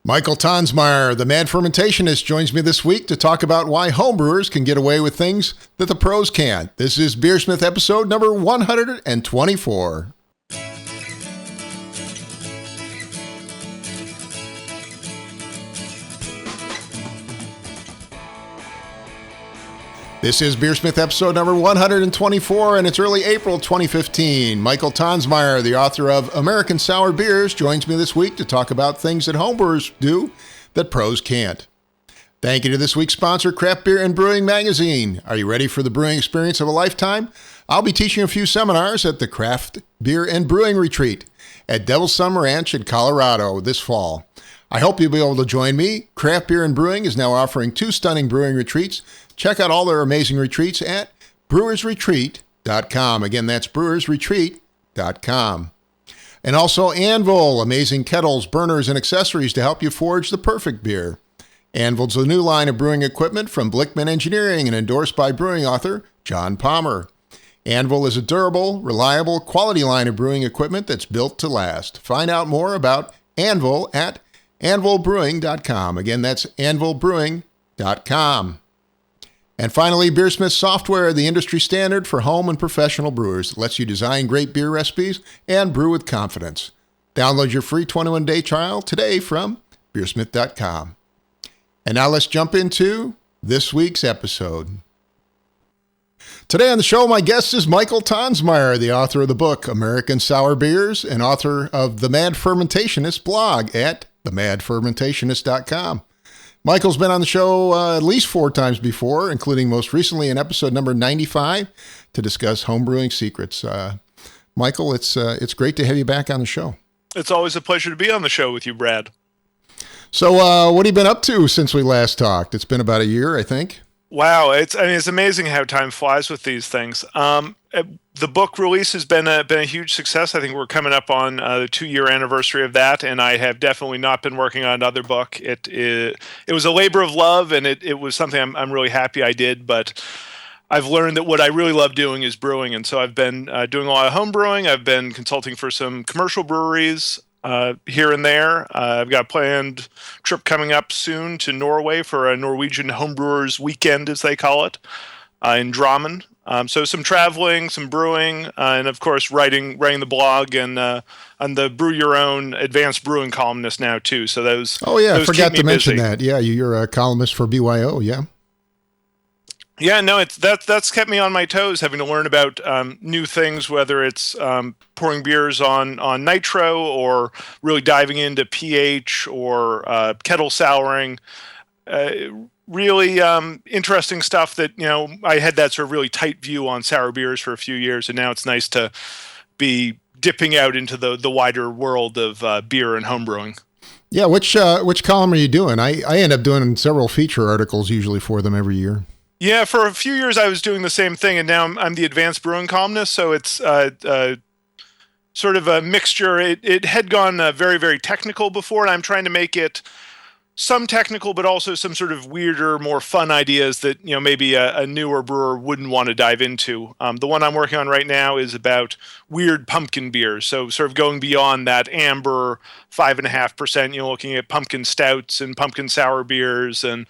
Michael Tonsmeire, the Mad Fermentationist, joins me this week to talk about why homebrewers can get away with things that the pros can't. This is BeerSmith episode number 124. This is BeerSmith episode number 124, and it's early April 2015. Michael Tonsmeire, the author of American Sour Beers, joins me this week to talk about things that homebrewers do that pros can't. Thank you to this week's sponsor, Craft Beer and Brewing Magazine. Are you ready for the brewing experience of a lifetime? I'll be teaching a few seminars at the Craft Beer and Brewing Retreat at Devil's Summer Ranch in Colorado this fall. I hope you'll be able to join me. Craft Beer and Brewing is now offering 2 stunning brewing retreats. Check out all their amazing retreats at brewersretreat.com. Again, that's brewersretreat.com. And also Anvil, amazing kettles, burners, and accessories to help you forge the perfect beer. Anvil's a new line of brewing equipment from Blickman Engineering and endorsed by brewing author John Palmer. Anvil is a durable, reliable, quality line of brewing equipment that's built to last. Find out more about Anvil at anvilbrewing.com. Again, that's anvilbrewing.com. And finally, BeerSmith software, the industry standard for home and professional brewers. It lets you design great beer recipes and brew with confidence. Download your free 21-day trial today from beersmith.com. And now let's jump into this week's episode. Today on the show, my guest is Michael Tonsmeire, the author of the book American Sour Beers and author of the Mad Fermentationist blog at themadfermentationist.com. Michael's been on the show at least 4 times before, including most recently in episode number 95 to discuss homebrewing secrets. Michael, it's great to have you back on the show. It's always a pleasure to be on the show with you, Brad. So what have you been up to since we last talked? It's been about a year, I think. Wow, it's amazing how time flies with these things. The book release has been a huge success. I think we're coming up on the 2-year anniversary of that, and I have definitely not been working on another book. It was a labor of love, and it was something I'm really happy I did. But I've learned that what I really love doing is brewing, and so I've been doing a lot of home brewing. I've been consulting for some commercial breweries here and there. I've got a planned trip coming up soon to Norway for a Norwegian homebrewers weekend, as they call it, in Drammen. So some traveling, some brewing, and of course writing the blog and on the Brew Your Own advanced brewing columnist now too. So those. Oh yeah, I those forgot to mention busy. that. Yeah, you're a columnist for BYO. Yeah. Yeah, no, that's kept me on my toes, having to learn about new things, whether it's pouring beers on nitro or really diving into pH or kettle souring. Really interesting stuff that, I had that sort of really tight view on sour beers for a few years, and now it's nice to be dipping out into the wider world of beer and homebrewing. Yeah, which column are you doing? I end up doing several feature articles usually for them every year. Yeah, for a few years I was doing the same thing, and now I'm the advanced brewing columnist, so it's sort of a mixture. It had gone very, very technical before, and I'm trying to make it some technical, but also some sort of weirder, more fun ideas that maybe a newer brewer wouldn't want to dive into. The one I'm working on right now is about weird pumpkin beers, so sort of going beyond that amber 5.5%. Looking at pumpkin stouts and pumpkin sour beers and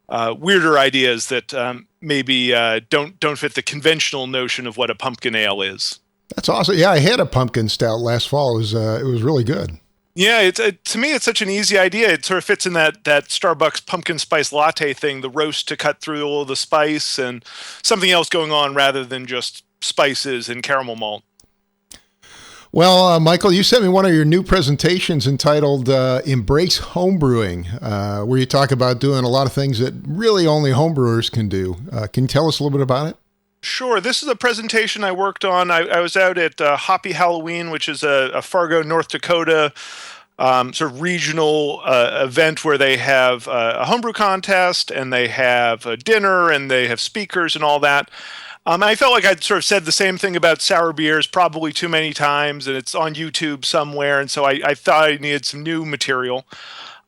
weirder ideas that maybe don't fit the conventional notion of what a pumpkin ale is. That's awesome. Yeah, I had a pumpkin stout last fall. It was really good. Yeah, to me, it's such an easy idea. It sort of fits in that Starbucks pumpkin spice latte thing, the roast to cut through all of the spice and something else going on rather than just spices and caramel malt. Well, Michael, you sent me one of your new presentations entitled Embrace Homebrewing, where you talk about doing a lot of things that really only homebrewers can do. Can you tell us a little bit about it? Sure. This is a presentation I worked on. I was out at Hoppy Halloween, which is a Fargo, North Dakota sort of regional event where they have a homebrew contest and they have a dinner and they have speakers and all that. I felt like I'd sort of said the same thing about sour beers probably too many times, and it's on YouTube somewhere, and so I thought I needed some new material.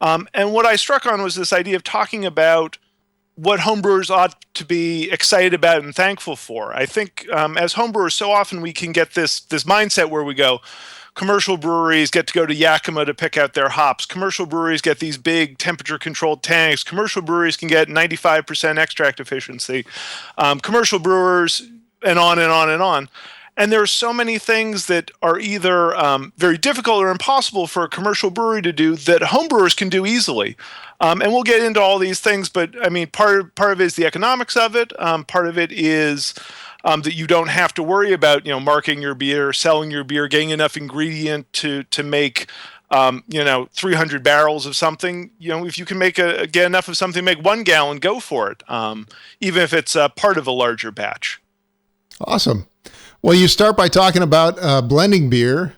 And what I struck on was this idea of talking about what homebrewers ought to be excited about and thankful for. I think as homebrewers, so often we can get this mindset where we go, commercial breweries get to go to Yakima to pick out their hops. Commercial breweries get these big temperature-controlled tanks. Commercial breweries can get 95% extract efficiency. Commercial brewers, and on and on and on. And there are so many things that are either very difficult or impossible for a commercial brewery to do that homebrewers can do easily. And we'll get into all these things, but I mean, part of it is the economics of it. Part of it is that you don't have to worry about, marketing your beer, selling your beer, getting enough ingredient to make 300 barrels of something. If you can get enough of something, make 1 gallon, go for it. Even if it's part of a larger batch. Awesome. Well, you start by talking about blending beer,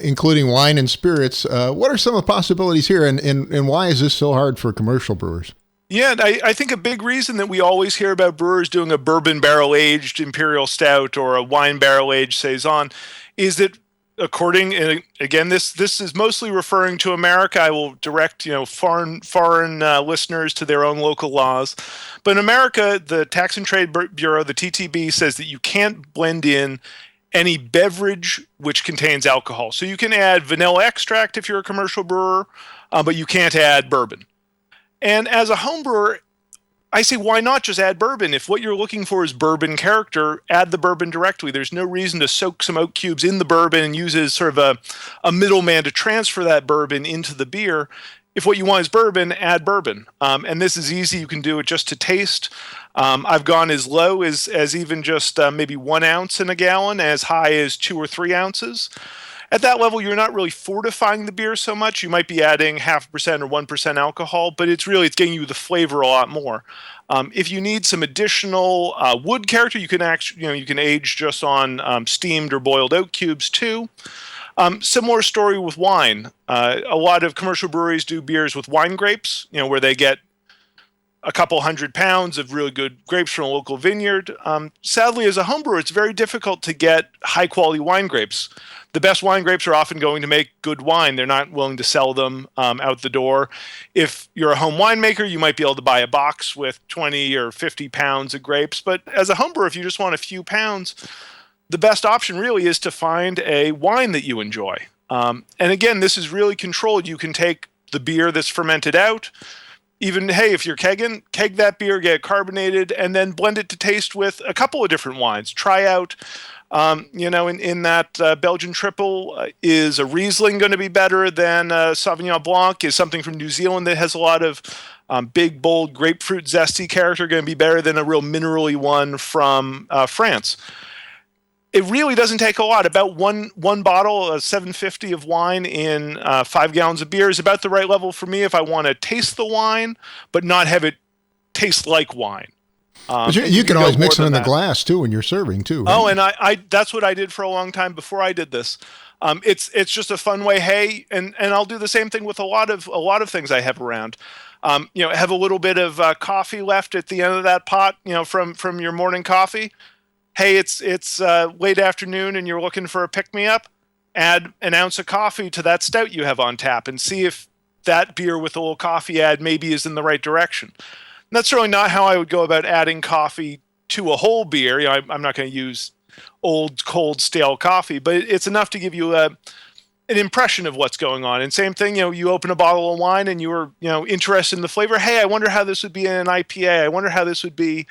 including wine and spirits. What are some of the possibilities here, and why is this so hard for commercial brewers? Yeah, I think a big reason that we always hear about brewers doing a bourbon barrel-aged imperial stout or a wine barrel-aged saison is that and again, this is mostly referring to America. I will direct foreign listeners to their own local laws. But in America, the Tax and Trade Bureau, the TTB, says that you can't blend in any beverage which contains alcohol. So you can add vanilla extract if you're a commercial brewer, but you can't add bourbon. And as a home brewer, I say, why not just add bourbon? If what you're looking for is bourbon character, add the bourbon directly. There's no reason to soak some oak cubes in the bourbon and use it as sort of a middleman to transfer that bourbon into the beer. If what you want is bourbon, add bourbon. And this is easy. You can do it just to taste. I've gone as low as even just maybe 1 ounce in a gallon, as high as 2 or 3 ounces. At that level, you're not really fortifying the beer so much. You might be adding 0.5% or 1% alcohol, but it's getting you the flavor a lot more. If you need some additional wood character, you can you can age just on steamed or boiled oak cubes too. Similar story with wine. A lot of commercial breweries do beers with wine grapes, where they get a couple 100 pounds of really good grapes from a local vineyard. Sadly, as a home brewer, it's very difficult to get high quality wine grapes. The best wine grapes are often going to make good wine. They're not willing to sell them out the door. If you're a home winemaker, you might be able to buy a box with 20 or 50 pounds of grapes. But as a home brewer, if you just want a few pounds, the best option really is to find a wine that you enjoy. And again, this is really controlled. You can take the beer that's fermented out. Even, hey, if you're kegging, keg that beer, get it carbonated, and then blend it to taste with a couple of different wines. Try out, in that Belgian triple, is a Riesling going to be better than Sauvignon Blanc? Is something from New Zealand that has a lot of big, bold grapefruit zesty character going to be better than a real minerally one from France? It really doesn't take a lot. About one bottle of 750 of wine in 5 gallons of beer is about the right level for me if I want to taste the wine, but not have it taste like wine. But you can always mix it in the glass too when you're serving too. Right? Oh, and I that's what I did for a long time before I did this. It's just a fun way. Hey, and I'll do the same thing with a lot of things I have around. Have a little bit of coffee left at the end of that pot, from your morning coffee. Hey, it's late afternoon and you're looking for a pick-me-up, add an ounce of coffee to that stout you have on tap and see if that beer with a little coffee add maybe is in the right direction. And that's certainly not how I would go about adding coffee to a whole beer. I'm not going to use old, cold, stale coffee, but it's enough to give you an impression of what's going on. And same thing, you open a bottle of wine and you were, interested in the flavor. Hey, I wonder how this would be in an IPA. I wonder how this would be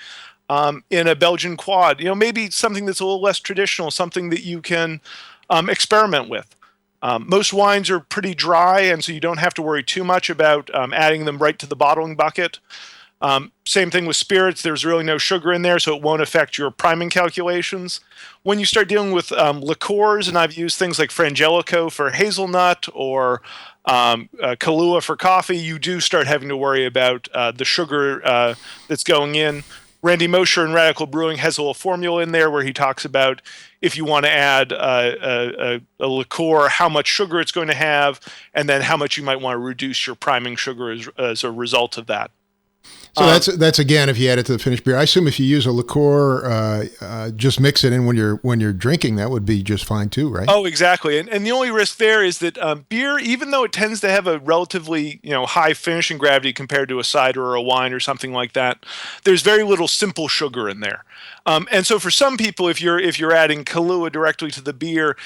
in a Belgian quad, maybe something that's a little less traditional, something that you can experiment with. Most wines are pretty dry, and so you don't have to worry too much about adding them right to the bottling bucket. Same thing with spirits. There's really no sugar in there, so it won't affect your priming calculations. When you start dealing with liqueurs, and I've used things like Frangelico for hazelnut or Kahlua for coffee, you do start having to worry about the sugar that's going in. Randy Mosher in Radical Brewing has a little formula in there where he talks about if you want to add a liqueur, how much sugar it's going to have, and then how much you might want to reduce your priming sugar as a result of that. So that's again, if you add it to the finished beer. I assume if you use a liqueur, just mix it in when you're drinking. That would be just fine too, right? Oh, exactly. And the only risk there is that beer, even though it tends to have a relatively high finishing gravity compared to a cider or a wine or something like that, there's very little simple sugar in there. And so for some people, if you're adding Kahlua directly to the beer,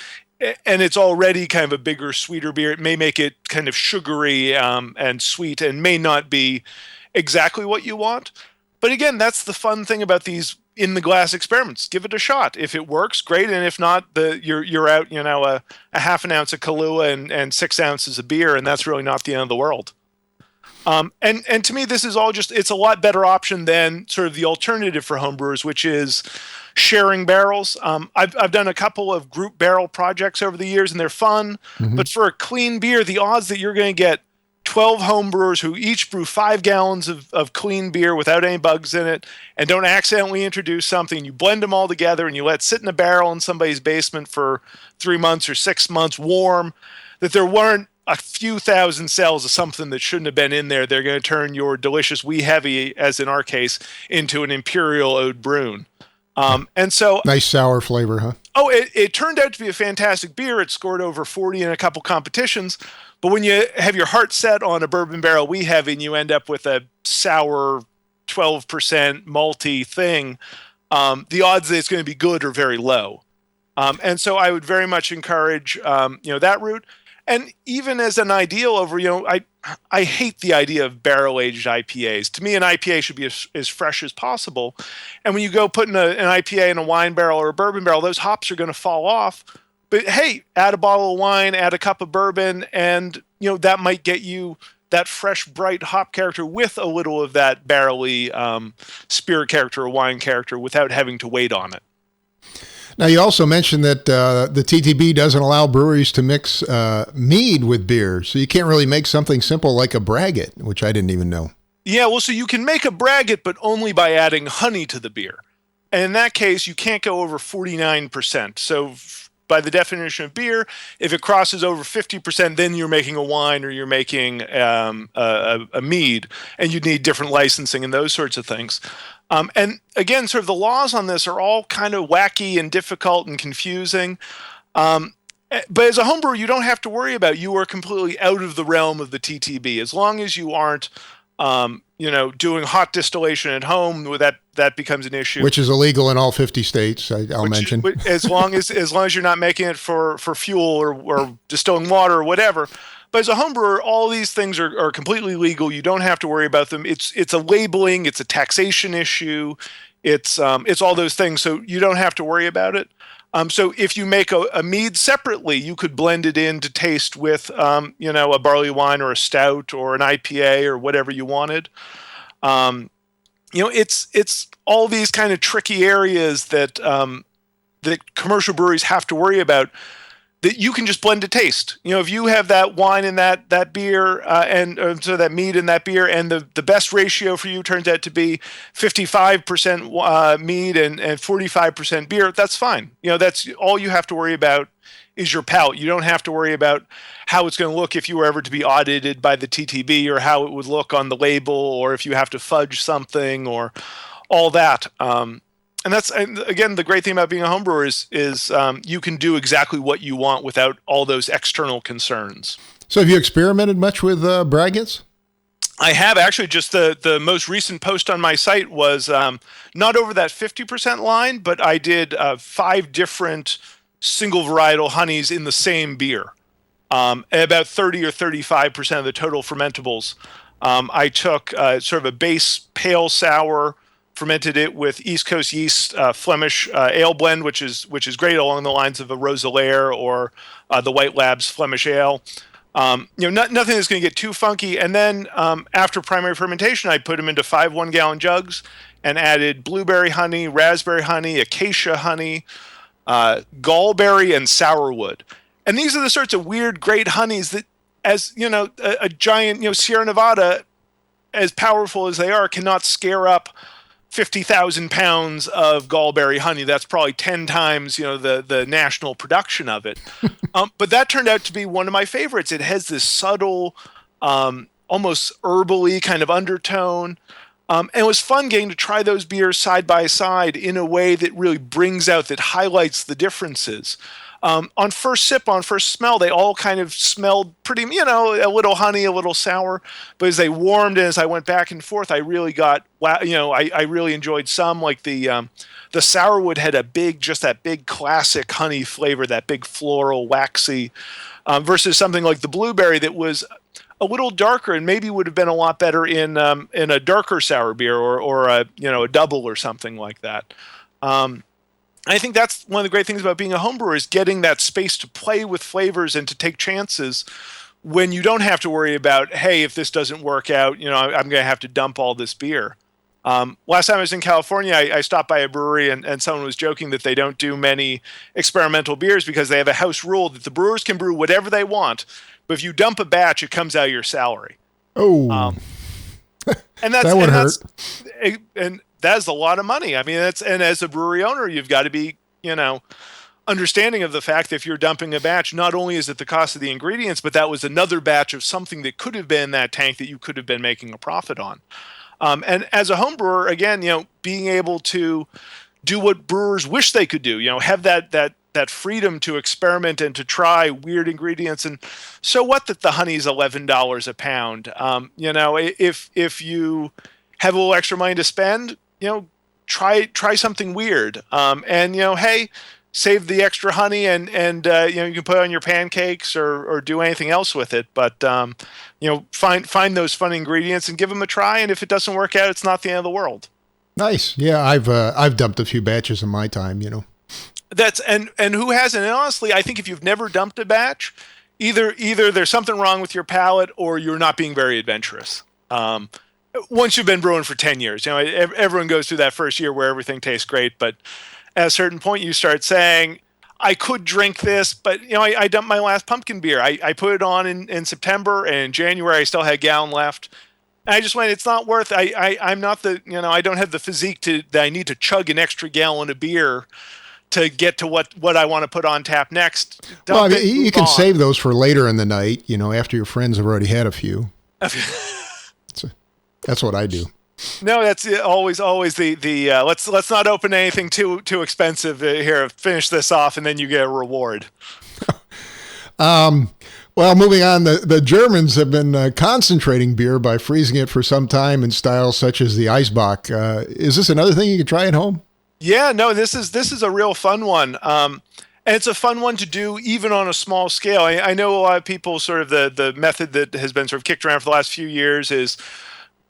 and it's already kind of a bigger, sweeter beer. It may make it kind of sugary and sweet, and may not be exactly what you want. But again, that's the fun thing about these in the glass experiments. Give it a shot. If it works, great, and if not, you're out. A half an ounce of Kahlua and 6 ounces of beer, and that's really not the end of the world. And to me, this is all it's a lot better option than sort of the alternative for homebrewers, which is sharing barrels. I've done a couple of group barrel projects over the years, and they're fun. Mm-hmm. But for a clean beer, the odds that you're going to get 12 homebrewers who each brew 5 gallons of clean beer without any bugs in it, and don't accidentally introduce something, you blend them all together and you let it sit in a barrel in somebody's basement for 3 months or 6 months warm, that there weren't a few thousand cells of something that shouldn't have been in there. They're going to turn your delicious wee heavy, as in our case, into an imperial oud brune. And so nice sour flavor, huh? Oh, it turned out to be a fantastic beer. It scored over 40 in a couple competitions. But when you have your heart set on a bourbon barrel wee heavy and you end up with a sour 12% malty thing, the odds that it's going to be good are very low. And so I would very much encourage that route. And even as an ideal over, I hate the idea of barrel-aged IPAs. To me, an IPA should be as fresh as possible. And when you go put an IPA in a wine barrel or a bourbon barrel, those hops are going to fall off. But hey, add a bottle of wine, add a cup of bourbon, and that might get you that fresh, bright hop character with a little of that barrel-y spirit character or wine character without having to wait on it. Now, you also mentioned that the TTB doesn't allow breweries to mix mead with beer, so you can't really make something simple like a braggot, which I didn't even know. Yeah, well, so you can make a braggot, but only by adding honey to the beer. And in that case, you can't go over 49%. So by the definition of beer, if it crosses over 50%, then you're making a wine or you're making a mead, and you'd need different licensing and those sorts of things. And again, sort of the laws on this are all kind of wacky and difficult and confusing. But as a homebrewer, you don't have to worry about you are completely out of the realm of the TTB. As long as you aren't, doing hot distillation at home, that becomes an issue. Which is illegal in all 50 states, I'll mention. As long as you're not making it for fuel or distilling water or whatever. But as a homebrewer, all these things are completely legal. You don't have to worry about them. It's a labeling, it's a taxation issue, it's all those things. So you don't have to worry about it. So if you make a mead separately, you could blend it in to taste with a barley wine or a stout or an IPA or whatever you wanted. It's all these kind of tricky areas that commercial breweries have to worry about, that you can just blend to taste. If you have that wine in that beer so that mead in that beer, and the best ratio for you turns out to be 55% mead and 45% beer, that's fine. That's all you have to worry about is your palate. You don't have to worry about how it's going to look if you were ever to be audited by the TTB, or how it would look on the label, or if you have to fudge something or all that. And again, the great thing about being a homebrewer is you can do exactly what you want without all those external concerns. So have you experimented much with braggots? I have actually. Just the most recent post on my site was not over that 50% line, but I did 5 different single varietal honeys in the same beer. About 30 or 35% of the total fermentables. I took sort of a base pale sour, fermented it with East Coast yeast Flemish ale blend, which is great along the lines of a Roselaire or the White Labs Flemish ale. Nothing that's going to get too funky. And then after primary fermentation, I put them into 5 1-gallon jugs and added blueberry honey, raspberry honey, acacia honey, gallberry, and sourwood. And these are the sorts of weird, great honeys that, as a giant, Sierra Nevada, as powerful as they are, cannot scare up 50,000 pounds of gallberry honey. That's probably 10 times, the national production of it. But that turned out to be one of my favorites. It has this subtle, almost herbally kind of undertone. And it was fun getting to try those beers side by side in a way that really brings out, that highlights the differences. On first sip, on first smell, they all kind of smelled pretty, a little honey, a little sour. But as they warmed and as I went back and forth, I really got, wow, I really enjoyed some. Like the sourwood had just that big classic honey flavor, that big floral, waxy, versus something like the blueberry that was a little darker and maybe would have been a lot better in a darker sour beer or a double or something like that. I think that's one of the great things about being a homebrewer is getting that space to play with flavors and to take chances when you don't have to worry about, hey, if this doesn't work out, I'm going to have to dump all this beer. Last time I was in California, I stopped by a brewery and someone was joking that they don't do many experimental beers because they have a house rule that the brewers can brew whatever they want, but if you dump a batch, it comes out of your salary. Oh, and that's that would hurt. And that's a lot of money. I mean, and as a brewery owner, you've got to be, understanding of the fact that if you're dumping a batch, not only is it the cost of the ingredients, but that was another batch of something that could have been in that tank that you could have been making a profit on. And as a home brewer, again, being able to do what brewers wish they could do, have that freedom to experiment and to try weird ingredients. And so what that the honey's $11 a pound? If you have a little extra money to spend, try something weird. Hey, save the extra honey and you can put it on your pancakes or do anything else with it. But find those fun ingredients and give them a try. And if it doesn't work out, it's not the end of the world. Nice. Yeah, I've dumped a few batches in my time. That's and who hasn't? And honestly, I think if you've never dumped a batch, either there's something wrong with your palate or you're not being very adventurous. Once you've been brewing for 10 years, everyone goes through that first year where everything tastes great, but at a certain point you start saying, I could drink this, but I dumped my last pumpkin beer. I put it on in September, and in January I still had a gallon left. And I just went, it's not worth, I'm not I don't have the physique that I need to chug an extra gallon of beer to get to what I want to put on tap next. Well, you can save those for later in the night, after your friends have already had a few. That's what I do. No, that's always the let's not open anything too expensive here. Finish this off, and then you get a reward. Well, moving on, the Germans have been concentrating beer by freezing it for some time in styles such as the Eisbach. Is this another thing you can try at home? Yeah, no, this is a real fun one. And it's a fun one to do even on a small scale. I know a lot of people sort of the method that has been sort of kicked around for the last few years is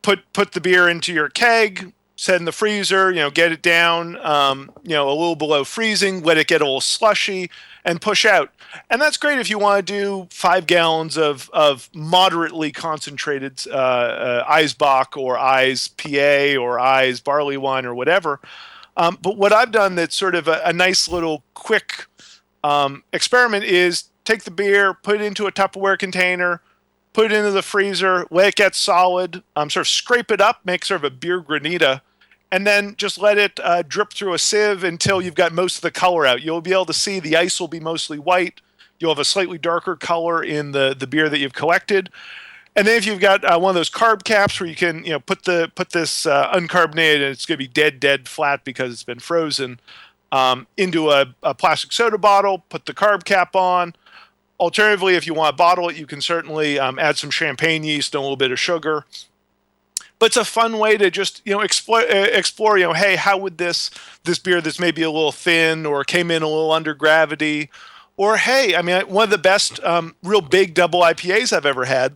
put the beer into your keg, set in the freezer, get it down, a little below freezing, let it get a little slushy, and push out. And that's great if you want to do 5 gallons of moderately concentrated Eisbach or Eis PA or Eis barley wine or whatever. But what I've done that's sort of a nice little quick experiment is take the beer, put it into a Tupperware container, put it into the freezer, let it get solid, sort of scrape it up, make sort of a beer granita, and then just let it drip through a sieve until you've got most of the color out. You'll be able to see the ice will be mostly white. You'll have a slightly darker color in the beer that you've collected. And then if you've got one of those carb caps where you can put this uncarbonated, and it's going to be dead flat because it's been frozen, into a plastic soda bottle, put the carb cap on. Alternatively, if you want to bottle it, you can certainly add some champagne yeast and a little bit of sugar. But it's a fun way to just explore. Hey, how would this beer that's maybe a little thin or came in a little under gravity, or hey, I mean, one of the best real big double IPAs I've ever had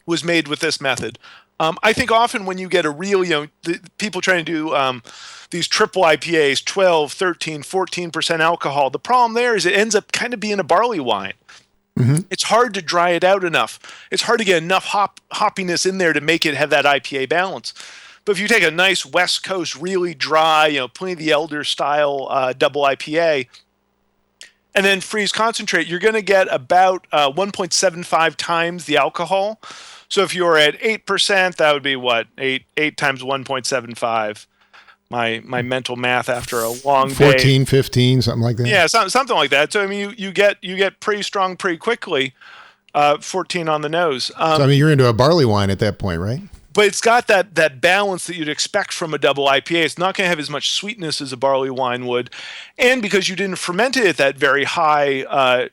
was made with this method. I think often when you get a real, people trying to do these triple IPAs, 12, 13, 14% alcohol, the problem there is it ends up kind of being a barley wine. Mm-hmm. It's hard to dry it out enough. It's hard to get enough hoppiness in there to make it have that IPA balance. But if you take a nice West Coast, really dry, Pliny the Elder style double IPA, and then freeze concentrate, you're going to get about 1.75 times the alcohol. So if you're at 8%, that would be what? 8 times 1.75. My mental math after a long 14, 15, something like that. Yeah, something like that. So I mean, you get pretty strong pretty quickly. 14 on the nose. So I mean, you're into a barley wine at that point, right? but it's got that balance that you'd expect from a double IPA. It's not going to have as much sweetness as a barley wine would, and because you didn't ferment it at that very high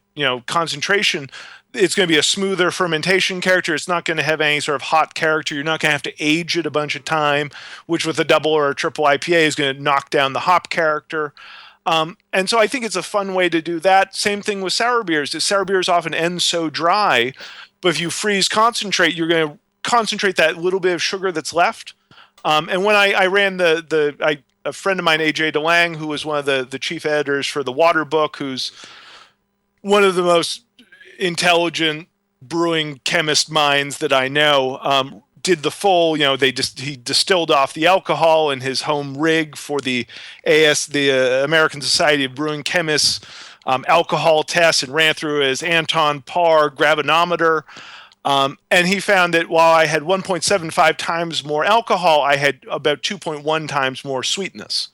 concentration, it's going to be a smoother fermentation character. It's not going to have any sort of hot character. You're not going to have to age it a bunch of time, which with a double or a triple IPA is going to knock down the hop character. And so I think it's a fun way to do that. Same thing with sour beers. The sour beers often end so dry, but if you freeze concentrate, you're going to concentrate that little bit of sugar that's left. And when I ran a friend of mine, AJ DeLang, who was one of the chief editors for the Water Book, who's one of the most intelligent brewing chemist minds that I know, did the full, he distilled off the alcohol in his home rig for the American Society of Brewing Chemists alcohol test, and ran through his Anton Par gravinometer. And he found that while I had 1.75 times more alcohol, I had about 2.1 times more sweetness.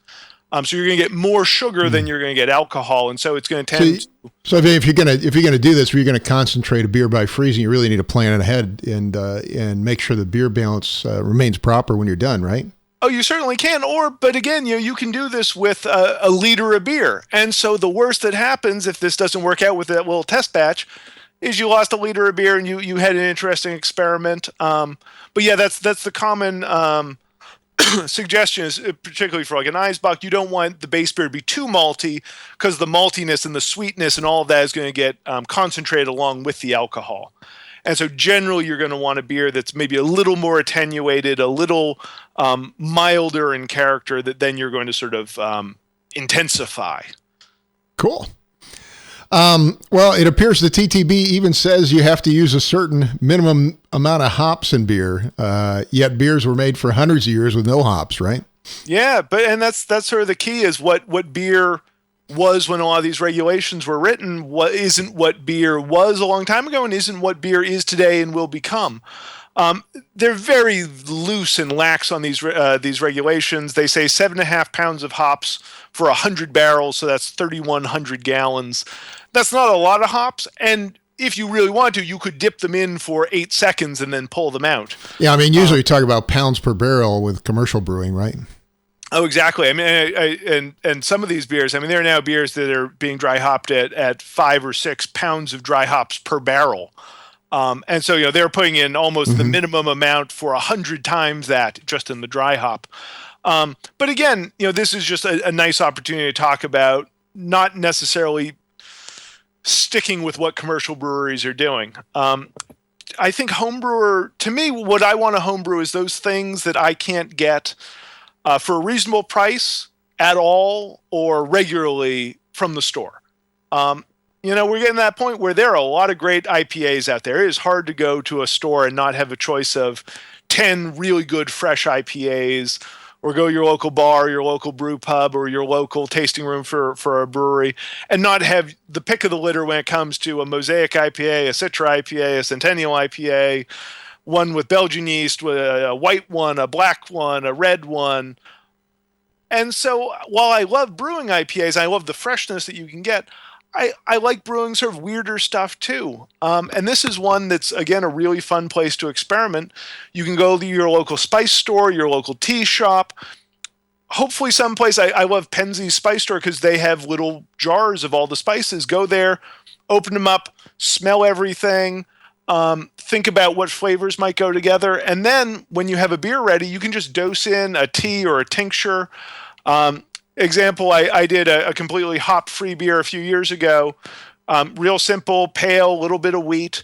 So you're going to get more sugar than you're going to get alcohol, and so it's going to tend. So if you're going to do this, where you're going to concentrate a beer by freezing, you really need to plan it ahead and make sure the beer balance remains proper when you're done, right? Oh, you certainly can. But again, you can do this with a liter of beer, and so the worst that happens if this doesn't work out with that little test batch is you lost a liter of beer and you had an interesting experiment. But yeah, that's the common suggestion is, particularly for like an Eisbach, you don't want the base beer to be too malty, because the maltiness and the sweetness and all of that is going to get concentrated along with the alcohol. And so generally you're going to want a beer that's maybe a little more attenuated, a little milder in character, that then you're going to sort of intensify. Cool. Well, it appears the TTB even says you have to use a certain minimum amount of hops in beer, yet beers were made for hundreds of years with no hops, right? Yeah, and that's sort of the key, is what beer was when a lot of these regulations were written. What isn't what beer was a long time ago, and isn't what beer is today and will become. They're very loose and lax on these regulations. They say 7.5 pounds of hops for 100 barrels, so that's 3,100 gallons. That's not a lot of hops, and if you really want to, you could dip them in for 8 seconds and then pull them out. Yeah, I mean, usually you talk about pounds per barrel with commercial brewing, right? Oh, exactly. I mean, and some of these beers, I mean, there are now beers that are being dry hopped at 5 or 6 pounds of dry hops per barrel. And so, they're putting in almost the minimum amount for 100 times that just in the dry hop. But again, this is just a nice opportunity to talk about not necessarily sticking with what commercial breweries are doing. I think homebrewer, to me, what I want to homebrew is those things that I can't get for a reasonable price at all or regularly from the store. We're getting to that point where there are a lot of great IPAs out there. It is hard to go to a store and not have a choice of 10 really good fresh IPAs, or go to your local bar, your local brew pub, or your local tasting room for a brewery, and not have the pick of the litter when it comes to a Mosaic IPA, a Citra IPA, a Centennial IPA, one with Belgian yeast, with a white one, a black one, a red one. And so while I love brewing IPAs, I love the freshness that you can get, I like brewing sort of weirder stuff too. And this is one that's, again, a really fun place to experiment. You can go to your local spice store, your local tea shop. Hopefully someplace, I love Penzeys Spice Store because they have little jars of all the spices. Go there, open them up, smell everything, think about what flavors might go together. And then when you have a beer ready, you can just dose in a tea or a tincture. Example, I did a completely hop-free beer a few years ago. Real simple, pale, little bit of wheat.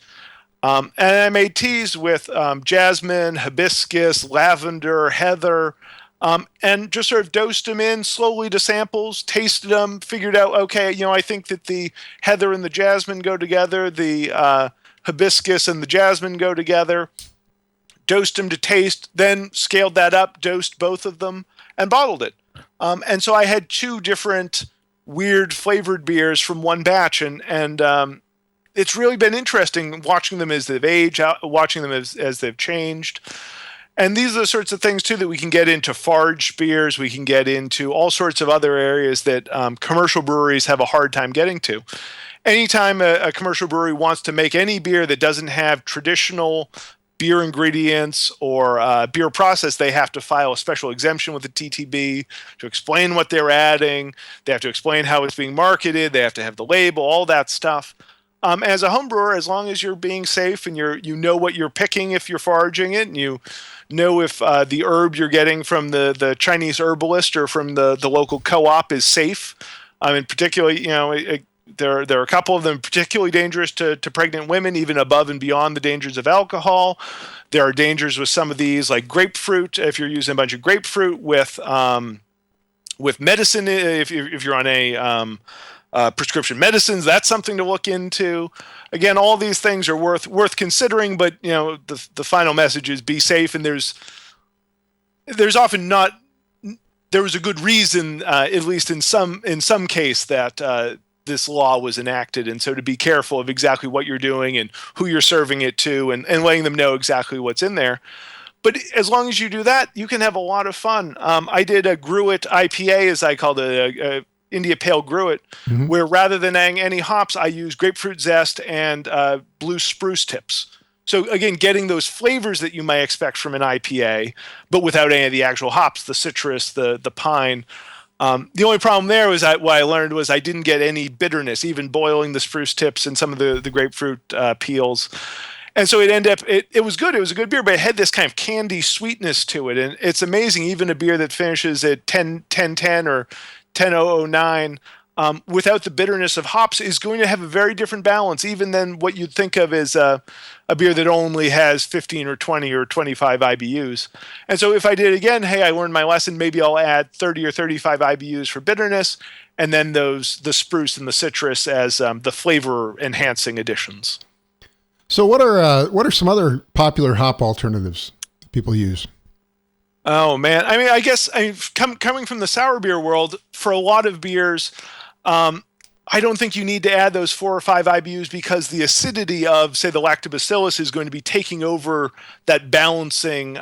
And I made teas with jasmine, hibiscus, lavender, heather, and just sort of dosed them in slowly to samples, tasted them, figured out, okay, I think that the heather and the jasmine go together, the hibiscus and the jasmine go together, dosed them to taste, then scaled that up, dosed both of them, and bottled it. And so I had 2 different weird flavored beers from one batch, and it's really been interesting watching them as they've aged, watching them as they've changed. And these are the sorts of things, too, that we can get into foraged beers. We can get into all sorts of other areas that commercial breweries have a hard time getting to. Anytime a commercial brewery wants to make any beer that doesn't have traditional beer ingredients or beer process, they have to file a special exemption with the TTB to explain what they're adding. They have to explain how it's being marketed. They have to have the label, all that stuff. As a home brewer, as long as you're being safe and you know what you're picking if you're foraging it, and you know if the herb you're getting from the Chinese herbalist or from the local co-op is safe. And particularly, there are a couple of them particularly dangerous to pregnant women, even above and beyond the dangers of alcohol. There are dangers with some of these, like grapefruit. If you're using a bunch of grapefruit with medicine, if you're on a prescription medicines, that's something to look into. Again, all these things are worth considering, but the final message is be safe. And there's often not. There was a good reason, at least in some case, that this law was enacted, and so to be careful of exactly what you're doing and who you're serving it to, and letting them know exactly what's in there. But as long as you do that, you can have a lot of fun. I did a Gruit IPA, as I called it, a India Pale Gruit, where rather than adding any hops, I used grapefruit zest and blue spruce tips. So again, getting those flavors that you might expect from an IPA, but without any of the actual hops, the citrus, the pine. The only problem there was what I learned was I didn't get any bitterness, even boiling the spruce tips and some of the grapefruit peels. And so it was good. It was a good beer, but it had this kind of candy sweetness to it. And it's amazing, even a beer that finishes at 10-10 or 10-009, without the bitterness of hops, is going to have a very different balance, even than what you'd think of as a beer that only has 15 or 20 or 25 IBUs. And so if I did it again, hey, I learned my lesson, maybe I'll add 30 or 35 IBUs for bitterness, and then the spruce and the citrus as the flavor enhancing additions. So what are some other popular hop alternatives people use? Oh man, I mean, I guess coming from the sour beer world, for a lot of beers, I don't think you need to add those 4 or 5 IBUs, because the acidity of, say, the lactobacillus is going to be taking over that balancing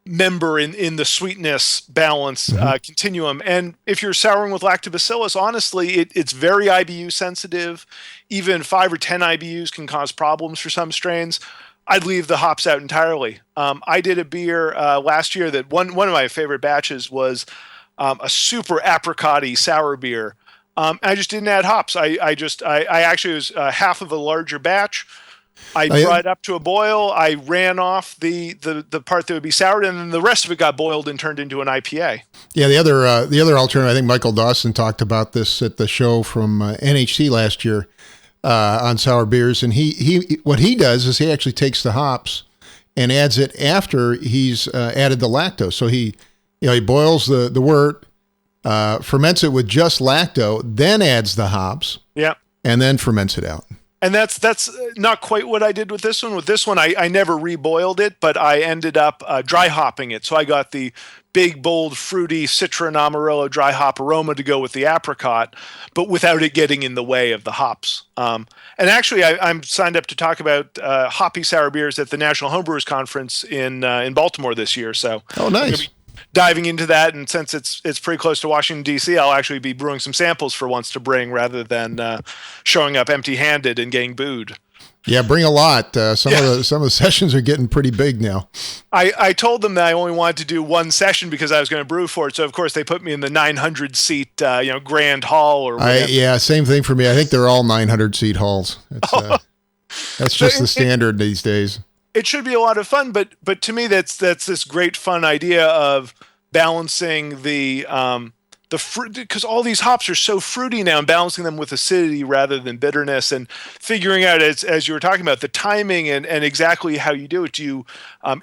member in the sweetness balance continuum. And if you're souring with lactobacillus, honestly, it's very IBU sensitive. Even 5 or 10 IBUs can cause problems for some strains. I'd leave the hops out entirely. I did a beer last year that one of my favorite batches was a super apricot-y sour beer. I just didn't add hops. I actually was half of a larger batch. I brought it up to a boil. I ran off the part that would be soured, and then the rest of it got boiled and turned into an IPA. Yeah, the other alternative, I think Michael Dawson talked about this at the show from NHC last year on sour beers, and he what he does is he actually takes the hops and adds it after he's added the lactose. So he boils the wort, ferments it with just lacto, then adds the hops, and then ferments it out. And that's not quite what I did with this one. With this one, I never reboiled it, but I ended up dry hopping it. So I got the big, bold, fruity Citra and Amarillo dry hop aroma to go with the apricot, but without it getting in the way of the hops. And actually, I'm signed up to talk about hoppy sour beers at the National Homebrewers Conference in Baltimore this year. So, oh, nice. Diving into that, and since it's pretty close to Washington, D.C., I'll actually be brewing some samples for once to bring, rather than showing up empty-handed and getting booed. Yeah, bring a lot. Some of the sessions are getting pretty big now. I told them that I only wanted to do one session because I was going to brew for it. So of course they put me in the 900-seat grand hall or whatever. Yeah, same thing for me. I think they're all 900-seat halls. That's just the standard these days. It should be a lot of fun, but to me that's this great fun idea of balancing the fruit, because all these hops are so fruity now, and balancing them with acidity rather than bitterness, and figuring out, as you were talking about, the timing and exactly how you do it. Do you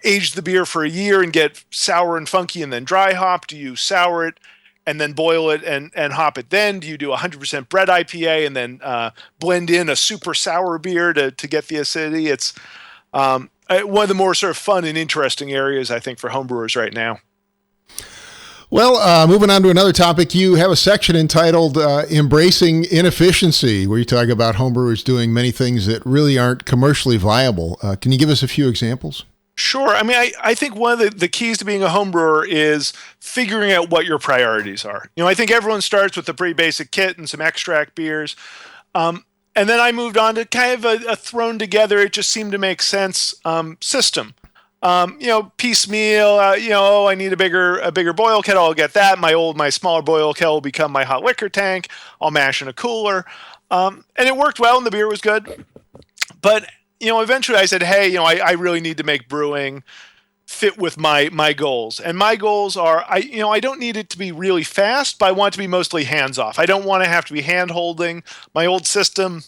age the beer for a year and get sour and funky and then dry hop? Do you sour it and then boil it and hop it then? Do you do 100% bread IPA and then blend in a super sour beer to get the acidity? It's one of the more sort of fun and interesting areas, I think, for homebrewers right now. Well, moving on to another topic, you have a section entitled Embracing Inefficiency, where you talk about homebrewers doing many things that really aren't commercially viable. Can you give us a few examples? Sure. I mean, I think one of the keys to being a homebrewer is figuring out what your priorities are. I think everyone starts with a pretty basic kit and some extract beers. And then I moved on to kind of a thrown together, it just seemed to make sense system. Piecemeal. I need a bigger boil kettle. I'll get that. My smaller boil kettle will become my hot liquor tank. I'll mash in a cooler, and it worked well, and the beer was good. But eventually I said, hey, I really need to make brewing fit with my goals. And my goals are, I don't need it to be really fast, but I want it to be mostly hands off. I don't want to have to be hand holding. My old system,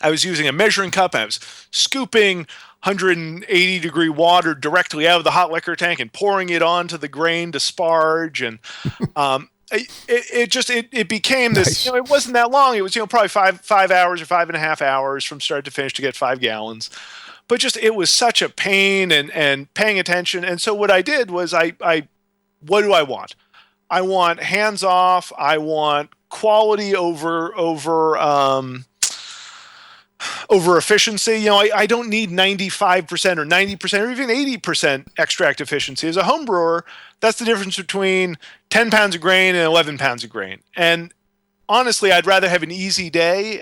I was using a measuring cup. I was scooping 180-degree water directly out of the hot liquor tank and pouring it onto the grain to sparge. And it became this. Nice. It wasn't that long. It was probably 5 hours or 5.5 hours from start to finish to get 5 gallons. But just it was such a pain and paying attention. And so what I did was what do I want? I want hands off. I want quality over efficiency. I don't need 95% or 90% or even 80% extract efficiency. As a home brewer, that's the difference between 10 pounds of grain and 11 pounds of grain. And honestly, I'd rather have an easy day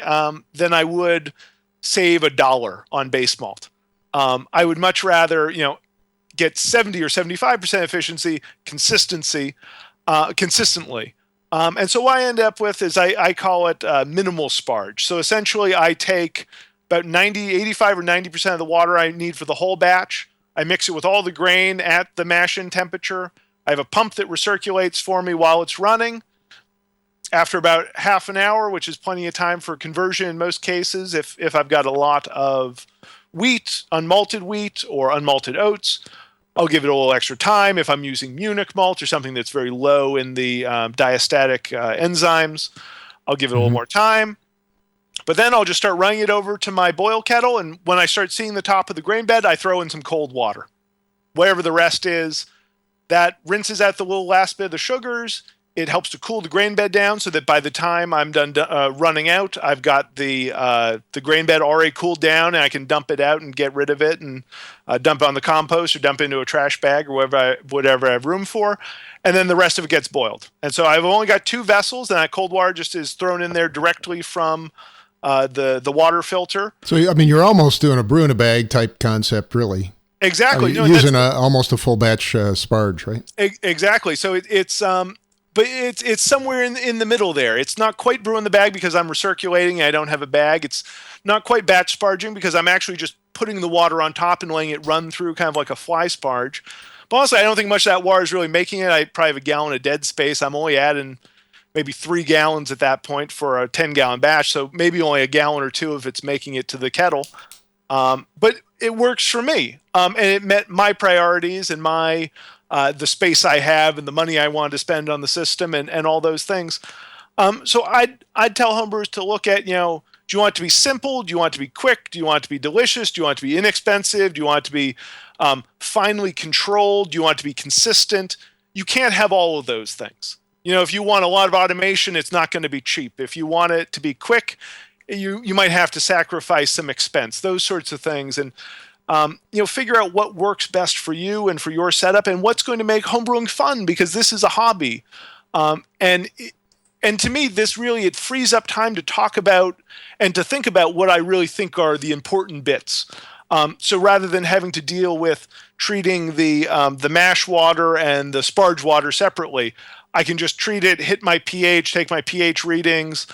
than I would save $1 on base malt. I would much rather, get 70 or 75% efficiency consistently. And so what I end up with is I call it minimal sparge. So essentially I take about 85 or 90% of the water I need for the whole batch. I mix it with all the grain at the mash-in temperature. I have a pump that recirculates for me while it's running. After about half an hour, which is plenty of time for conversion in most cases, if I've got a lot of wheat, unmalted wheat or unmalted oats, I'll give it a little extra time. If I'm using Munich malt or something that's very low in the diastatic enzymes, I'll give it a little more time. But then I'll just start running it over to my boil kettle, and when I start seeing the top of the grain bed, I throw in some cold water. Whatever the rest is, that rinses out the little last bit of the sugars. It helps to cool the grain bed down so that by the time I'm done running out, I've got the grain bed already cooled down, and I can dump it out and get rid of it and dump it on the compost or dump it into a trash bag or whatever I have room for. And then the rest of it gets boiled. And so I've only got 2 vessels, and that cold water just is thrown in there directly from the water filter. So, you're almost doing a brew in a bag type concept, really. Exactly. Using almost a full batch sparge, right? Exactly. So but it's somewhere in the middle there. It's not quite brew in the bag because I'm recirculating. I don't have a bag. It's not quite batch sparging because I'm actually just putting the water on top and letting it run through kind of like a fly sparge. But honestly, I don't think much of that water is really making it. I probably have a gallon of dead space. I'm only adding maybe 3 gallons at that point for a 10-gallon batch. So maybe only a gallon or 2 if it's making it to the kettle. But it works for me. And it met my priorities and my the space I have and the money I wanted to spend on the system and all those things. So I'd tell homebrewers to look at, do you want it to be simple? Do you want it to be quick? Do you want it to be delicious? Do you want it to be inexpensive? Do you want it to be finely controlled? Do you want it to be consistent? You can't have all of those things. If you want a lot of automation, it's not going to be cheap. If you want it to be quick, you might have to sacrifice some expense, those sorts of things. And figure out what works best for you and for your setup and what's going to make homebrewing fun, because this is a hobby. And to me, it frees up time to talk about and to think about what I really think are the important bits. So rather than having to deal with treating the mash water and the sparge water separately, I can just treat it, hit my pH, take my pH readings,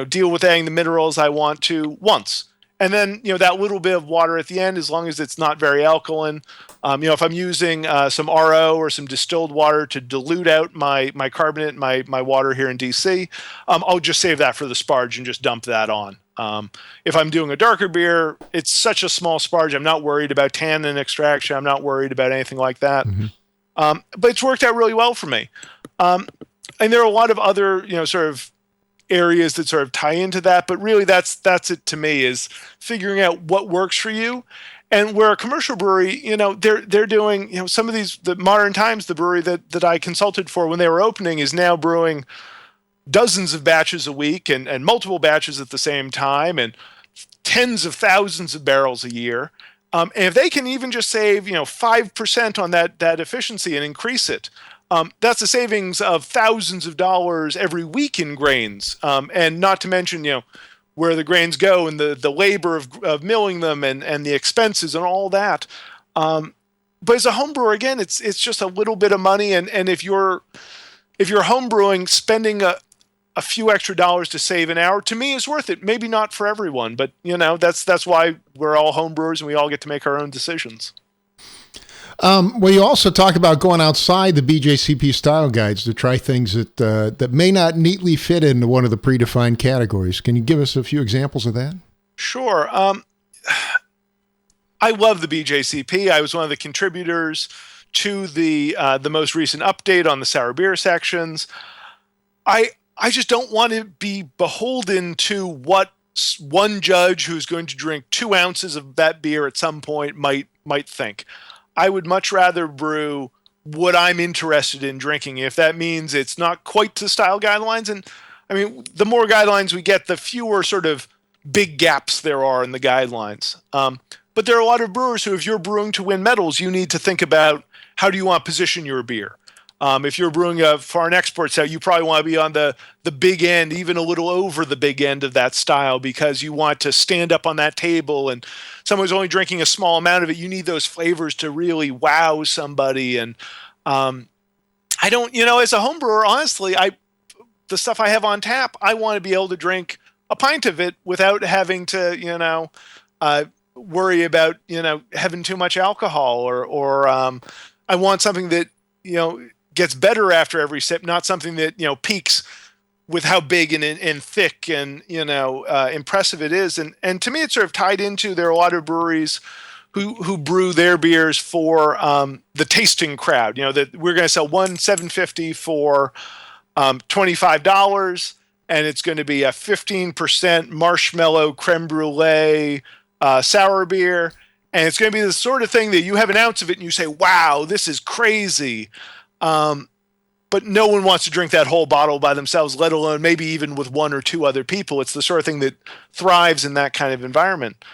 deal with adding the minerals I want to once. And then, that little bit of water at the end, as long as it's not very alkaline, if I'm using some RO or some distilled water to dilute out my carbonate, my water here in DC, I'll just save that for the sparge and just dump that on. If I'm doing a darker beer, it's such a small sparge. I'm not worried about tannin extraction. I'm not worried about anything like that. But it's worked out really well for me. And there are a lot of other, sort of areas that sort of tie into that, but really that's it to me, is figuring out what works for you. And where a commercial brewery, they're doing, some of these, the Modern Times, the brewery that I consulted for when they were opening, is now brewing dozens of batches a week and multiple batches at the same time and tens of thousands of barrels a year. And if they can even just save, 5% on that efficiency and increase it, that's a savings of thousands of dollars every week in grains. And not to mention, where the grains go and the labor of milling them and the expenses and all that. But as a home brewer, again, it's just a little bit of money, and if you're home brewing, spending a few extra dollars to save an hour, to me, is worth it. Maybe not for everyone, but that's why we're all home brewers and we all get to make our own decisions. Well, you also talk about going outside the BJCP style guides to try things that may not neatly fit into one of the predefined categories. Can you give us a few examples of that? Sure. I love the BJCP. I was one of the contributors to the most recent update on the sour beer sections. I just don't want to be beholden to what one judge who's going to drink 2 ounces of that beer at some point might think. I would much rather brew what I'm interested in drinking. If that means it's not quite to style guidelines, and I mean, the more guidelines we get, the fewer sort of big gaps there are in the guidelines. But there are a lot of brewers who, if you're brewing to win medals, you need to think about how do you want to position your beer. If you're brewing a foreign export style, you probably want to be on the big end, even a little over the big end of that style, because you want to stand up on that table, and someone's only drinking a small amount of it. You need those flavors to really wow somebody. And I don't, as a home brewer, honestly, the stuff I have on tap, I want to be able to drink a pint of it without having to, worry about, having too much alcohol, or I want something that, gets better after every sip, not something that, peaks with how big and thick and, impressive it is. And to me, it's sort of tied into, there are a lot of breweries who brew their beers for the tasting crowd, that we're going to sell one 750 for $25, and it's going to be a 15% marshmallow creme brulee sour beer. And it's going to be the sort of thing that you have an ounce of it and you say, wow, this is crazy. But no one wants to drink that whole bottle by themselves, let alone maybe even with 1 or 2 other people. It's the sort of thing that thrives in that kind of environment.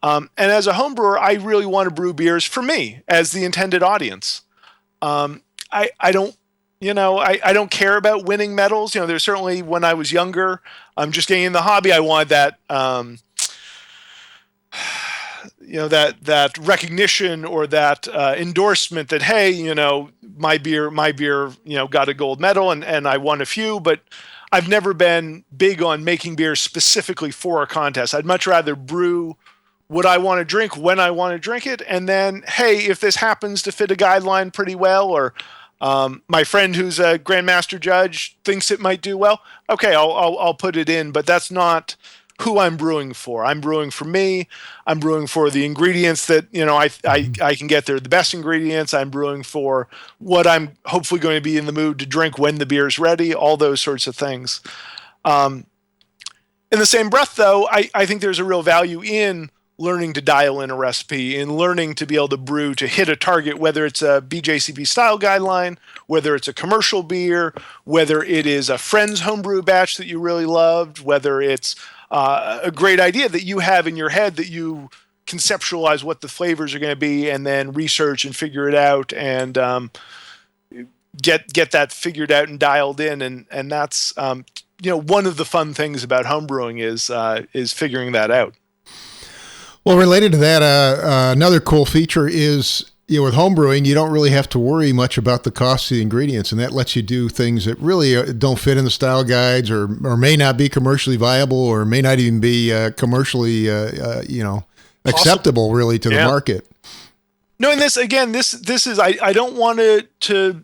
And as a home brewer, I really want to brew beers for me as the intended audience. I don't care about winning medals. There's certainly, when I was younger, I'm just getting in the hobby, I wanted that, that recognition or that endorsement that, hey, my beer, got a gold medal, and I won a few, but I've never been big on making beer specifically for a contest. I'd much rather brew what I want to drink when I want to drink it, and then, hey, if this happens to fit a guideline pretty well, or my friend who's a grandmaster judge thinks it might do well, okay, I'll put it in, but that's not who I'm brewing for. I'm brewing for me. I'm brewing for the ingredients that, I can get there, the best ingredients. I'm brewing for what I'm hopefully going to be in the mood to drink when the beer's ready, all those sorts of things. In the same breath, though, I think there's a real value in learning to dial in a recipe, in learning to be able to brew to hit a target, whether it's a BJCP style guideline, whether it's a commercial beer, whether it is a friend's homebrew batch that you really loved, whether it's a great idea that you have in your head that you conceptualize what the flavors are going to be, and then research and figure it out, and get that figured out and dialed in. And that's one of the fun things about homebrewing is figuring that out. Well, related to that, another cool feature is, with homebrewing, you don't really have to worry much about the cost of the ingredients, and that lets you do things that really don't fit in the style guides, or may not be commercially viable, or may not even be commercially, acceptable really to the market. No, and this is, I don't want to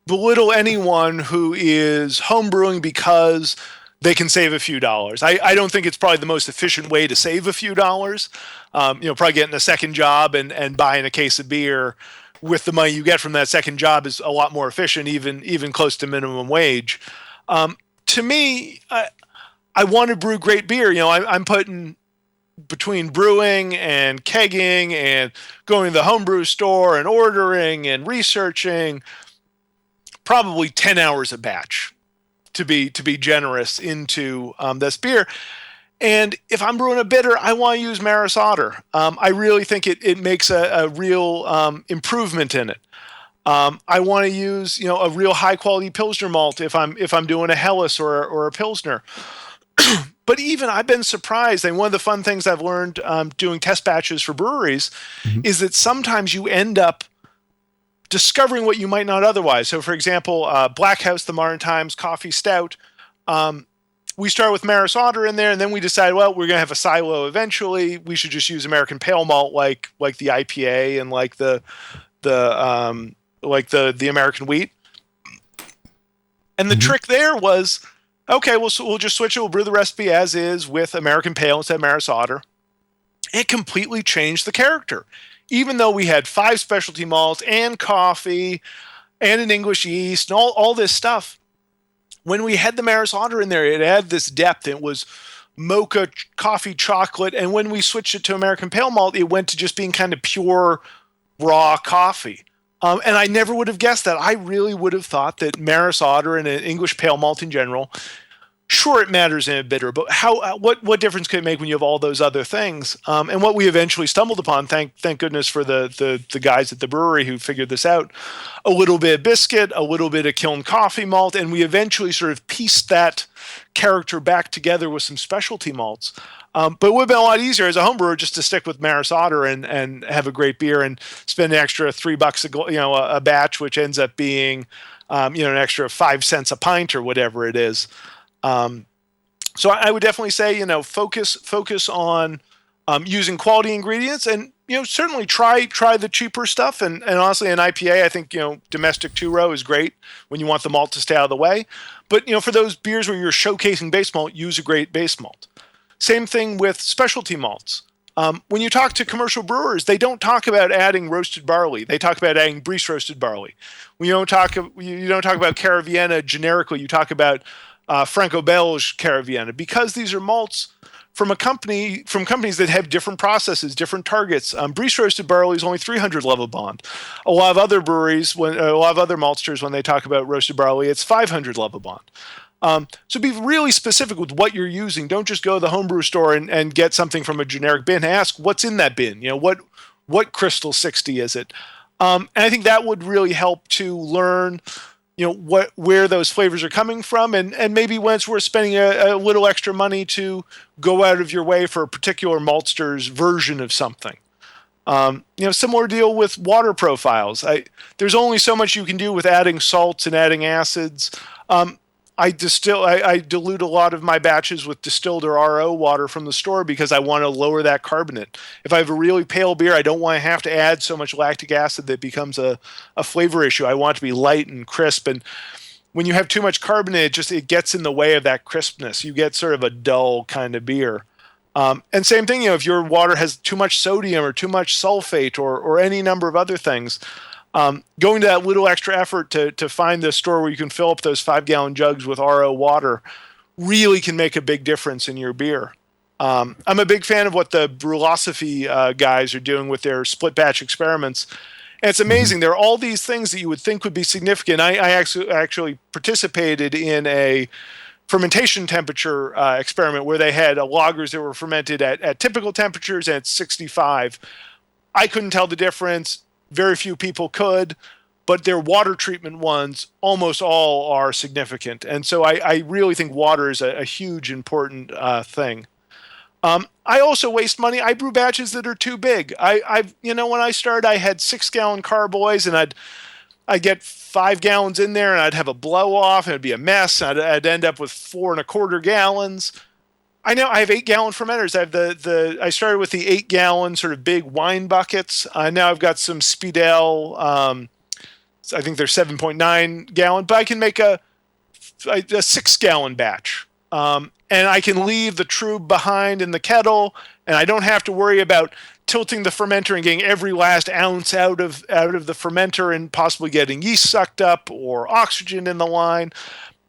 belittle anyone who is homebrewing because they can save a few dollars. I don't think it's probably the most efficient way to save a few dollars. Probably getting a second job and buying a case of beer with the money you get from that second job is a lot more efficient, even close to minimum wage. To me, I want to brew great beer. I'm putting between brewing and kegging and going to the homebrew store and ordering and researching, probably 10 hours a batch, to be generous, into this beer. And if I'm brewing a bitter, I want to use Maris Otter. I really think it makes a real improvement in it. I want to use a real high quality Pilsner malt if I'm doing a Helles or a Pilsner. But even I've been surprised, and one of the fun things I've learned doing test batches for breweries is that sometimes you end up discovering what you might not otherwise. So, for example, Black House, the Modern Times Coffee Stout, we started with Maris Otter in there, and then we decided, well, we're going to have a silo eventually. We should just use American Pale Malt, like the IPA and like the American Wheat. And the trick there was, okay, so we'll just switch it. We'll brew the recipe as is with American Pale instead of Maris Otter. It completely changed the character. Even though we had 5 specialty malts and coffee and an English yeast and all this stuff, when we had the Maris Otter in there, it had this depth. It was mocha, coffee, chocolate. And when we switched it to American Pale Malt, it went to just being kind of pure, raw coffee. And I never would have guessed that. I really would have thought that Maris Otter and an English Pale Malt in general, sure, it matters in a bitter, but what difference could it make when you have all those other things? And what we eventually stumbled upon, thank goodness for the guys at the brewery who figured this out, a little bit of biscuit, a little bit of kiln coffee malt, and we eventually sort of pieced that character back together with some specialty malts. But it would have been a lot easier as a home brewer just to stick with Maris Otter and have a great beer and spend an extra $3 a batch, which ends up being an extra 5 cents a pint or whatever it is. So I would definitely say focus on using quality ingredients, and certainly try the cheaper stuff. And honestly, an IPA, I think domestic 2-row is great when you want the malt to stay out of the way. But for those beers where you're showcasing base malt, use a great base malt. Same thing with specialty malts. When you talk to commercial brewers, they don't talk about adding roasted barley. They talk about adding Briess roasted barley. When you don't talk about Caravienna generically, you talk about Franco-Belge Caravienna, because these are malts from companies that have different processes, different targets. Briess roasted barley is only 300 Lovibond. A lot of other breweries, a lot of other maltsters, when they talk about roasted barley, it's 500 Lovibond. So be really specific with what you're using. Don't just go to the homebrew store and get something from a generic bin. Ask what's in that bin. What crystal 60 is it? And I think that would really help to learn, where those flavors are coming from, and maybe when it's worth spending a little extra money to go out of your way for a particular maltster's version of something. Similar deal with water profiles. There's only so much you can do with adding salts and adding acids. I dilute a lot of my batches with distilled or RO water from the store because I want to lower that carbonate. If I have a really pale beer, I don't want to have to add so much lactic acid that becomes a flavor issue. I want it to be light and crisp. And when you have too much carbonate, it gets in the way of that crispness. You get sort of a dull kind of beer. And same thing, if your water has too much sodium or too much sulfate or any number of other things, going to that little extra effort to find the store where you can fill up those 5-gallon jugs with RO water really can make a big difference in your beer. I'm a big fan of what the Brewlosophy guys are doing with their split batch experiments. And it's amazing. There are all these things that you would think would be significant. I actually participated in a fermentation temperature experiment where they had lagers that were fermented at typical temperatures at 65. I couldn't tell the difference. Very few people could, but their water treatment ones, almost all are significant. And so I really think water is a huge, important thing. I also waste money. I brew batches that are too big. When I started, I had 6-gallon carboys, and I'd get 5 gallons in there, and I'd have a blow off, and it'd be a mess. I'd end up with 4.25 gallons. I have 8-gallon fermenters. I started with the 8-gallon sort of big wine buckets. Now I've got some Speedale. I think they're 7.9 gallon, but I can make a 6-gallon batch. And I can leave the trube behind in the kettle, and I don't have to worry about tilting the fermenter and getting every last ounce out of the fermenter and possibly getting yeast sucked up or oxygen in the line.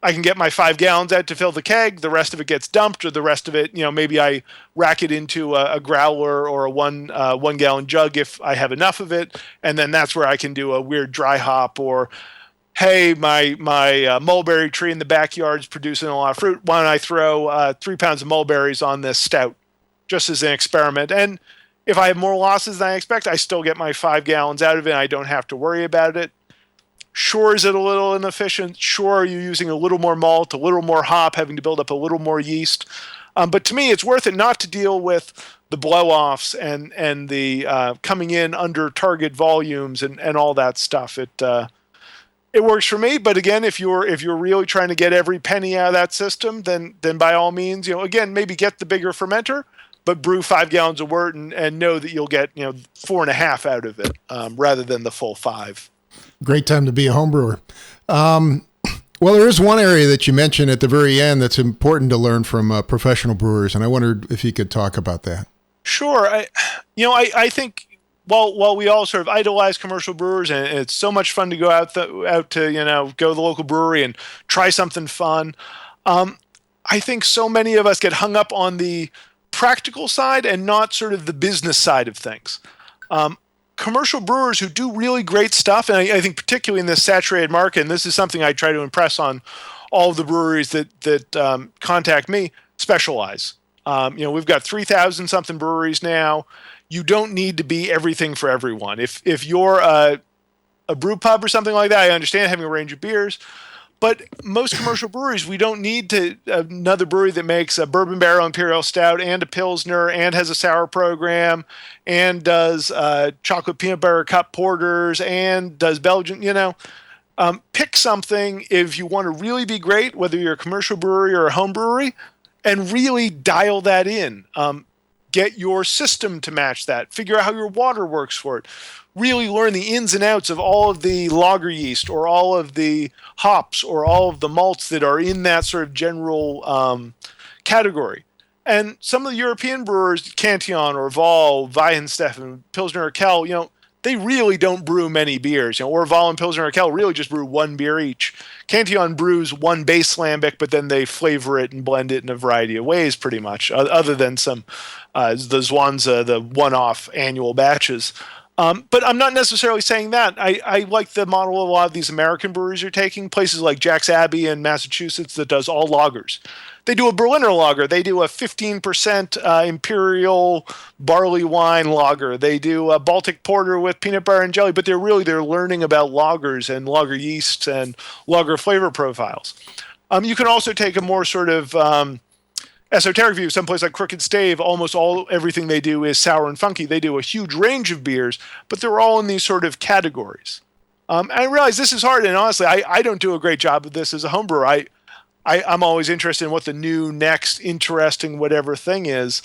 I can get my 5 gallons out to fill the keg. The rest of it gets dumped, or the rest of it, maybe I rack it into a growler or a 1-gallon jug if I have enough of it. And then that's where I can do a weird dry hop, or, hey, my mulberry tree in the backyard is producing a lot of fruit. Why don't I throw 3 pounds of mulberries on this stout just as an experiment? And if I have more losses than I expect, I still get my 5 gallons out of it, and I don't have to worry about it. Sure, is it a little inefficient? Sure, are you using a little more malt, a little more hop, having to build up a little more yeast? But to me, it's worth it not to deal with the blow-offs and the coming in under target volumes and all that stuff. It works for me, but again, if you're really trying to get every penny out of that system, then by all means, again, maybe get the bigger fermenter, but brew 5 gallons of wort and know that you'll get 4.5 out of it rather than the full 5. Great time to be a home brewer. Well, there is one area that you mentioned at the very end that's important to learn from professional brewers, and I wondered if you could talk about that. Sure. I think while we all sort of idolize commercial brewers, and it's so much fun to go out to go to the local brewery and try something fun, I think so many of us get hung up on the practical side and not sort of the business side of things. Commercial brewers who do really great stuff, and I think particularly in this saturated market, and this is something I try to impress on all of the breweries that contact me, specialize. We've got 3,000 something breweries now. You don't need to be everything for everyone. If you're a brew pub or something like that, I understand having a range of beers. But most commercial breweries, we don't need another brewery that makes a bourbon barrel imperial stout and a pilsner and has a sour program and does chocolate peanut butter cup porters and does Belgian. Pick something if you want to really be great, whether you're a commercial brewery or a home brewery, and really dial that in. Get your system to match that. Figure out how your water works for it. Really learn the ins and outs of all of the lager yeast or all of the hops or all of the malts that are in that sort of general category. And some of the European brewers, Cantillon or Val, Weihenstephan, Pilsner Urquell, they really don't brew many beers. Orval and Pilsner Urquell really just brew one beer each. Cantillon brews one base lambic, but then they flavor it and blend it in a variety of ways, pretty much, other than some the Zwanza, the one-off annual batches. But I'm not necessarily saying that. I like the model a lot of these American breweries are taking, places like Jack's Abbey in Massachusetts that does all lagers. They do a Berliner lager. They do a 15% imperial barley wine lager. They do a Baltic porter with peanut butter and jelly, but they're learning about lagers and lager yeasts and lager flavor profiles. You can also take a more sort of esoteric view. Someplace like Crooked Stave, everything they do is sour and funky. They do a huge range of beers, but they're all in these sort of categories. I realize this is hard, and honestly, I don't do a great job of this as a home brewer. I'm always interested in what the new, next, interesting, whatever thing is.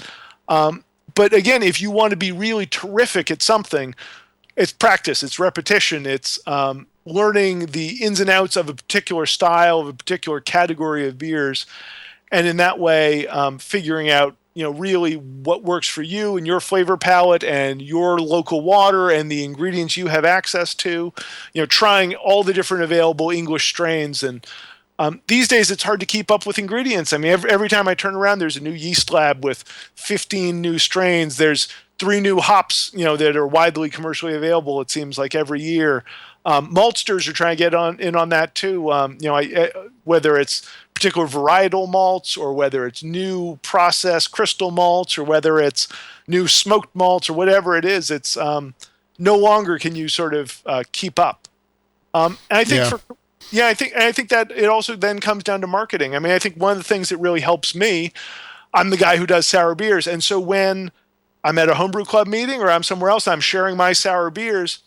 But again, if you want to be really terrific at something, it's practice, it's repetition, it's learning the ins and outs of a particular style, of a particular category of beers, and in that way, figuring out, really what works for you and your flavor palette and your local water and the ingredients you have access to, trying all the different available English strains. And these days, it's hard to keep up with ingredients. I mean, every time I turn around, there's a new yeast lab with 15 new strains. There's 3 new hops, that are widely commercially available, it seems like, every year. Maltsters are trying to get in on that too. Whether it's particular varietal malts or whether it's new processed crystal malts or whether it's new smoked malts or whatever it is, it's no longer can you sort of keep up. And I think I think that it also then comes down to marketing. I mean, I think one of the things that really helps me, I'm the guy who does sour beers. And so when I'm at a homebrew club meeting or I'm somewhere else, I'm sharing my sour beers,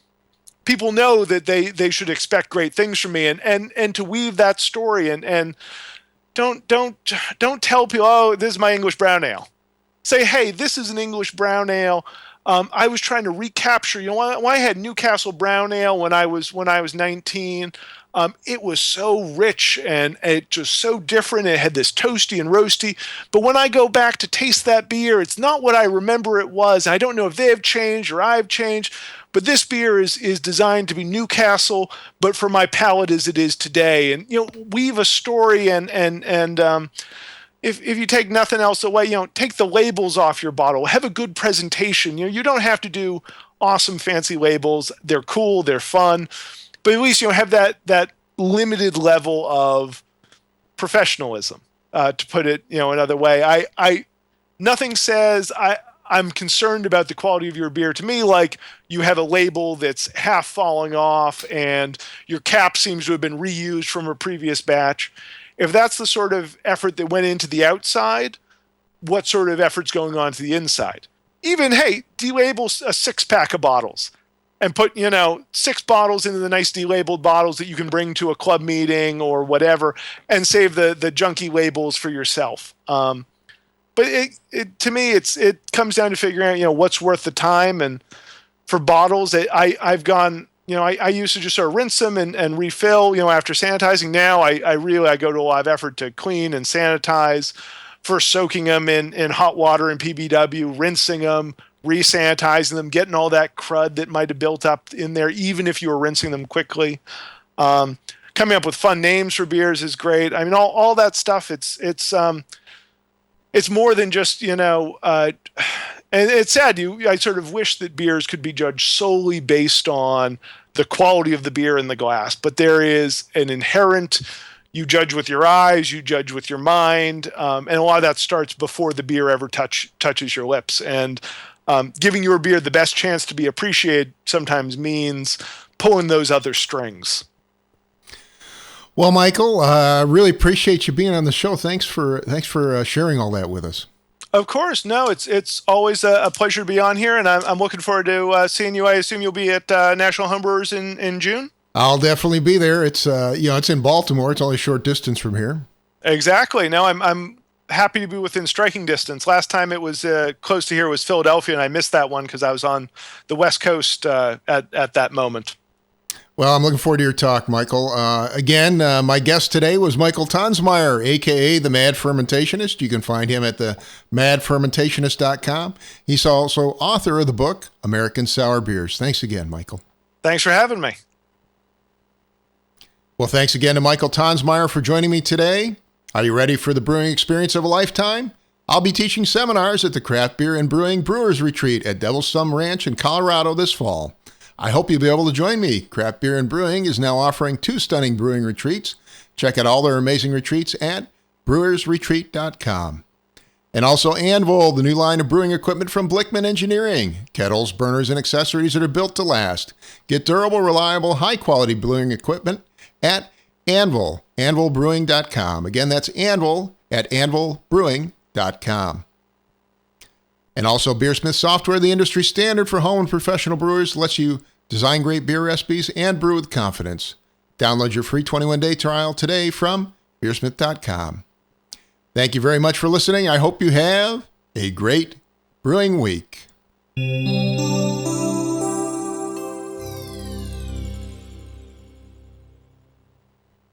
people know that they should expect great things from me, and to weave that story and don't tell people, oh, this is my English brown ale. Say, hey, this is an English brown ale. I was trying to recapture, when I had Newcastle brown ale when I was 19. It was so rich and it just so different. It had this toasty and roasty. But when I go back to taste that beer, it's not what I remember it was. I don't know if they have changed or I've changed. But this beer is designed to be Newcastle, but for my palate as it is today. And weave a story and if you take nothing else away, take the labels off your bottle. Have a good presentation. You don't have to do awesome fancy labels. They're cool. They're fun. But at least have that limited level of professionalism, to put it another way. Nothing says I'm concerned about the quality of your beer. To me, like, you have a label that's half falling off and your cap seems to have been reused from a previous batch. If that's the sort of effort that went into the outside, what sort of effort's going on to the inside? Even, hey, delabel a 6-pack of bottles and put, 6 bottles into the nice delabeled bottles that you can bring to a club meeting or whatever, and save the junky labels for yourself. But to me, it comes down to figuring out, what's worth the time. And for bottles, I've gone, I used to just sort of rinse them and refill, after sanitizing. Now I go to a lot of effort to clean and sanitize, first soaking them in hot water and PBW, rinsing them, re-sanitizing them, getting all that crud that might have built up in there, even if you were rinsing them quickly. Coming up with fun names for beers is great. I mean, all that stuff, it's more than just, and it's sad. I sort of wish that beers could be judged solely based on the quality of the beer in the glass, but there is an inherent, you judge with your eyes, you judge with your mind, and a lot of that starts before the beer ever touches your lips. And giving your beer the best chance to be appreciated sometimes means pulling those other strings. Well, Michael, really appreciate you being on the show. Thanks for sharing all that with us. Of course. No, it's always a pleasure to be on here, and I'm looking forward to seeing you. I assume you'll be at National Homebrewers in June? I'll definitely be there. It's it's in Baltimore. It's only a short distance from here. Exactly. No, I'm happy to be within striking distance. Last time it was close to here was Philadelphia, and I missed that one because I was on the West Coast at that moment. Well, I'm looking forward to your talk, Michael. Again, my guest today was Michael Tonsmeire, a.k.a. the Mad Fermentationist. You can find him at the madfermentationist.com. He's also author of the book, American Sour Beers. Thanks again, Michael. Thanks for having me. Well, thanks again to Michael Tonsmeire for joining me today. Are you ready for the brewing experience of a lifetime? I'll be teaching seminars at the Craft Beer and Brewing Brewers Retreat at Devil's Thumb Ranch in Colorado this fall. I hope you'll be able to join me. Craft Beer and Brewing is now offering 2 stunning brewing retreats. Check out all their amazing retreats at brewersretreat.com. And also Anvil, the new line of brewing equipment from Blickman Engineering. Kettles, burners, and accessories that are built to last. Get durable, reliable, high-quality brewing equipment at Anvil, anvilbrewing.com. Again, that's Anvil at anvilbrewing.com. And also BeerSmith software, the industry standard for home and professional brewers, lets you design great beer recipes and brew with confidence. Download your free 21-day trial today from BeerSmith.com. Thank you very much for listening. I hope you have a great brewing week.